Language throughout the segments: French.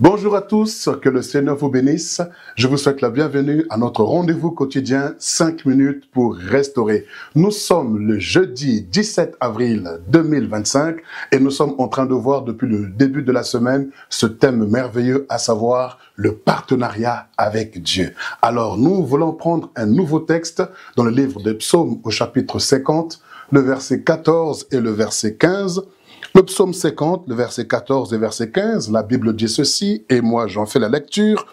Bonjour à tous, que le Seigneur vous bénisse. Je vous souhaite la bienvenue à notre rendez-vous quotidien 5 minutes pour restaurer. Nous sommes le jeudi 17 avril 2025 et nous sommes en train de voir depuis le début de la semaine ce thème merveilleux, à savoir le partenariat avec Dieu. Alors nous voulons prendre un nouveau texte dans le livre des Psaumes au chapitre 50, le verset 14 et le verset 15. Le psaume 50, le verset 14 et verset 15, la Bible dit ceci, et moi j'en fais la lecture.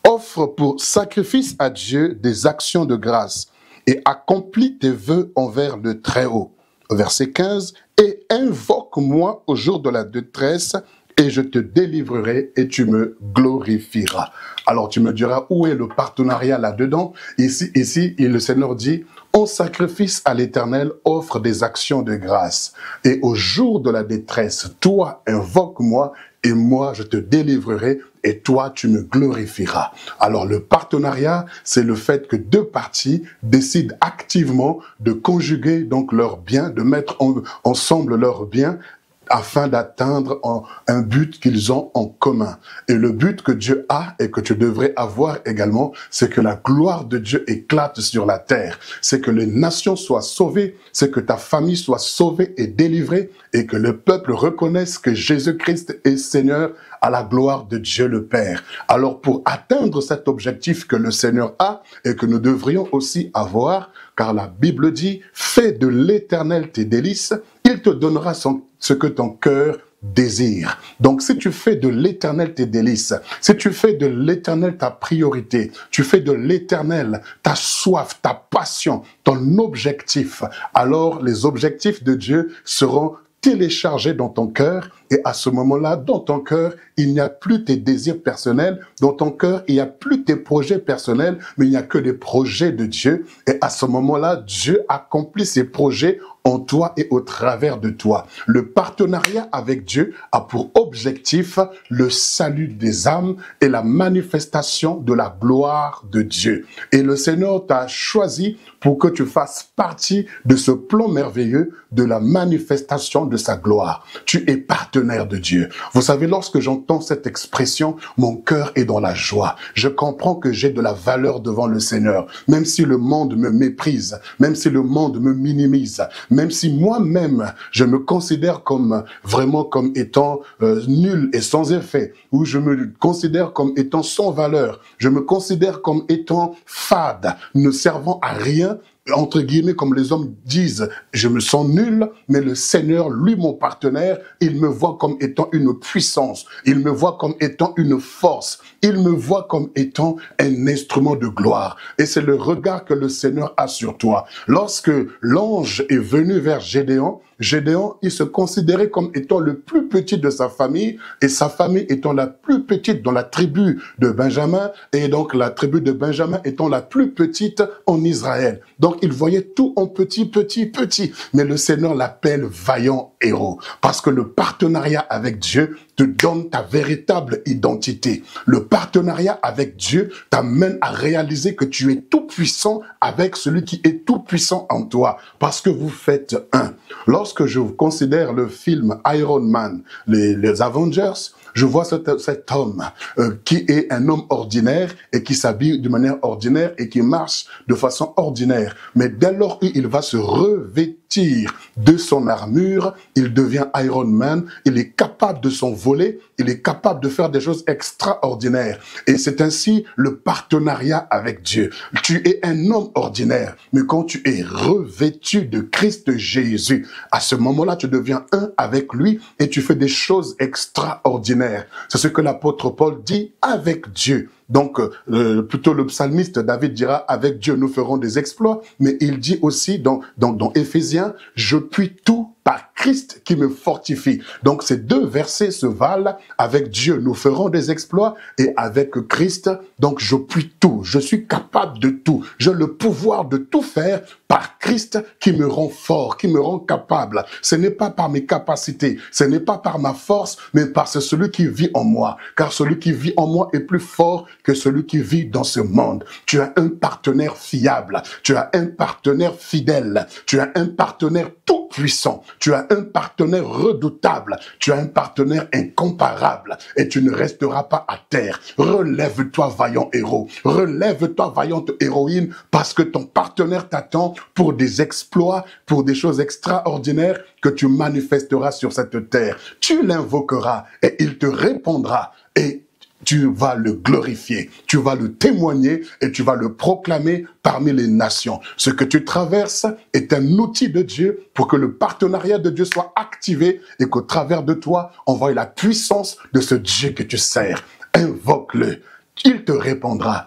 Offre pour sacrifice à Dieu des actions de grâce et accomplis tes vœux envers le Très-Haut. Verset 15, et invoque-moi au jour de la détresse et je te délivrerai et tu me glorifieras. Alors tu me diras, où est le partenariat là-dedans? Ici, le Seigneur dit, en sacrifice à l'Éternel, offre des actions de grâce. Et au jour de la détresse, toi, invoque-moi et moi, je te délivrerai et toi, tu me glorifieras. Alors, le partenariat, c'est le fait que deux parties décident activement de conjuguer donc leurs biens, de mettre ensemble leurs biens afin d'atteindre un but qu'ils ont en commun. Et le but que Dieu a et que tu devrais avoir également, c'est que la gloire de Dieu éclate sur la terre. C'est que les nations soient sauvées, c'est que ta famille soit sauvée et délivrée et que le peuple reconnaisse que Jésus-Christ est Seigneur à la gloire de Dieu le Père. Alors pour atteindre cet objectif que le Seigneur a et que nous devrions aussi avoir, car la Bible dit, fais de l'Éternel tes délices, il te donnera ce que ton cœur désire. Donc si tu fais de l'Éternel tes délices, si tu fais de l'Éternel ta priorité, tu fais de l'Éternel ta soif, ta passion, ton objectif, alors les objectifs de Dieu seront téléchargés dans ton cœur et à ce moment-là, dans ton cœur, il n'y a plus tes désirs personnels, dans ton cœur, il n'y a plus tes projets personnels, mais il n'y a que des projets de Dieu et à ce moment-là, Dieu accomplit ses projets en toi et au travers de toi. Le partenariat avec Dieu a pour objectif le salut des âmes et la manifestation de la gloire de Dieu. Et le Seigneur t'a choisi pour que tu fasses partie de ce plan merveilleux de la manifestation de sa gloire. Tu es partenaire de Dieu. Vous savez, lorsque j'entends cette expression, mon cœur est dans la joie. Je comprends que j'ai de la valeur devant le Seigneur. Même si le monde me méprise, même si le monde me minimise, même si moi-même, je me considère comme vraiment comme étant nul et sans effet, ou je me considère comme étant sans valeur, je me considère comme étant fade, ne servant à rien, entre guillemets, comme les hommes disent, je me sens nul, mais le Seigneur, lui, mon partenaire, il me voit comme étant une puissance, il me voit comme étant une force, il me voit comme étant un instrument de gloire. Et c'est le regard que le Seigneur a sur toi. Lorsque l'ange est venu vers Gédéon, il se considérait comme étant le plus petit de sa famille, et sa famille étant la plus petite dans la tribu de Benjamin, et donc la tribu de Benjamin étant la plus petite en Israël. Donc il voyait tout en petit, mais le Seigneur l'appelle vaillant héros, parce que le partenariat avec Dieu te donne ta véritable identité. Le partenariat avec Dieu t'amène à réaliser que tu es tout puissant avec celui qui est tout puissant en toi, parce que vous faites un. Lorsque je considère le film Iron Man, les Avengers, je vois cet homme qui est un homme ordinaire et qui s'habille de manière ordinaire et qui marche de façon ordinaire. Mais dès lors où il va se revêtir de son armure, il devient Iron Man, il est capable de s'envoler, il est capable de faire des choses extraordinaires. Et c'est ainsi le partenariat avec Dieu. Tu es un homme ordinaire, mais quand tu es revêtu de Christ Jésus, à ce moment-là, tu deviens un avec lui et tu fais des choses extraordinaires. C'est ce que l'apôtre Paul dit avec Dieu. Donc, plutôt le psalmiste David dira, avec Dieu nous ferons des exploits, mais il dit aussi dans Éphésiens, je puis tout par Christ qui me fortifie. Donc, ces deux versets se valent. Avec Dieu, nous ferons des exploits et avec Christ, donc je puis tout. Je suis capable de tout. J'ai le pouvoir de tout faire par Christ qui me rend fort, qui me rend capable. Ce n'est pas par mes capacités, ce n'est pas par ma force, mais par celui qui vit en moi. Car celui qui vit en moi est plus fort que celui qui vit dans ce monde. Tu as un partenaire fiable, tu as un partenaire fidèle, tu as un partenaire tout puissant, tu as un partenaire redoutable, tu as un partenaire incomparable et tu ne resteras pas à terre. Relève-toi, vaillant héros, relève-toi, vaillante héroïne, parce que ton partenaire t'attend pour des exploits, pour des choses extraordinaires que tu manifesteras sur cette terre. Tu l'invoqueras et il te répondra et tu vas le glorifier, tu vas le témoigner et tu vas le proclamer parmi les nations. Ce que tu traverses est un outil de Dieu pour que le partenariat de Dieu soit activé et qu'au travers de toi, on voie la puissance de ce Dieu que tu sers. Invoque-le, il te répondra.